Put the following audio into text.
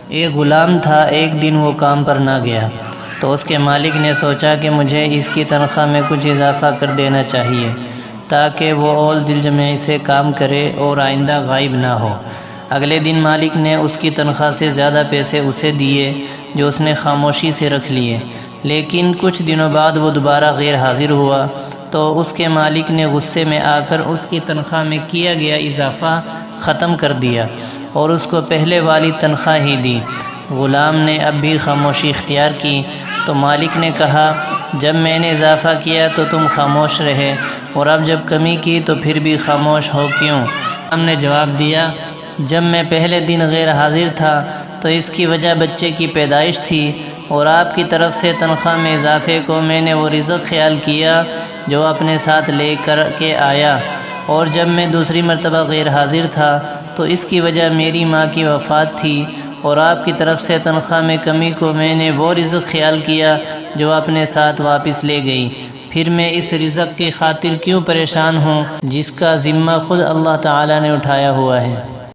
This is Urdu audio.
ایک غلام تھا، ایک دن وہ کام پر نہ گیا تو اس کے مالک نے سوچا کہ مجھے اس کی تنخواہ میں کچھ اضافہ کر دینا چاہیے تاکہ وہ اور دل جمعی سے کام کرے اور آئندہ غائب نہ ہو۔ اگلے دن مالک نے اس کی تنخواہ سے زیادہ پیسے اسے دیے جو اس نے خاموشی سے رکھ لیے، لیکن کچھ دنوں بعد وہ دوبارہ غیر حاضر ہوا تو اس کے مالک نے غصے میں آ کر اس کی تنخواہ میں کیا گیا اضافہ ختم کر دیا اور اس کو پہلے والی تنخواہ ہی دی۔ غلام نے اب بھی خاموشی اختیار کی تو مالک نے کہا، جب میں نے اضافہ کیا تو تم خاموش رہے اور اب جب کمی کی تو پھر بھی خاموش ہو کیوں؟ غلام نے جواب دیا، جب میں پہلے دن غیر حاضر تھا تو اس کی وجہ بچے کی پیدائش تھی اور آپ کی طرف سے تنخواہ میں اضافے کو میں نے وہ رزق خیال کیا جو اپنے ساتھ لے کر کے آیا، اور جب میں دوسری مرتبہ غیر حاضر تھا تو اس کی وجہ میری ماں کی وفات تھی اور آپ کی طرف سے تنخواہ میں کمی کو میں نے وہ رزق خیال کیا جو اپنے ساتھ واپس لے گئی۔ پھر میں اس رزق کی خاطر کیوں پریشان ہوں جس کا ذمہ خود اللہ تعالی نے اٹھایا ہوا ہے؟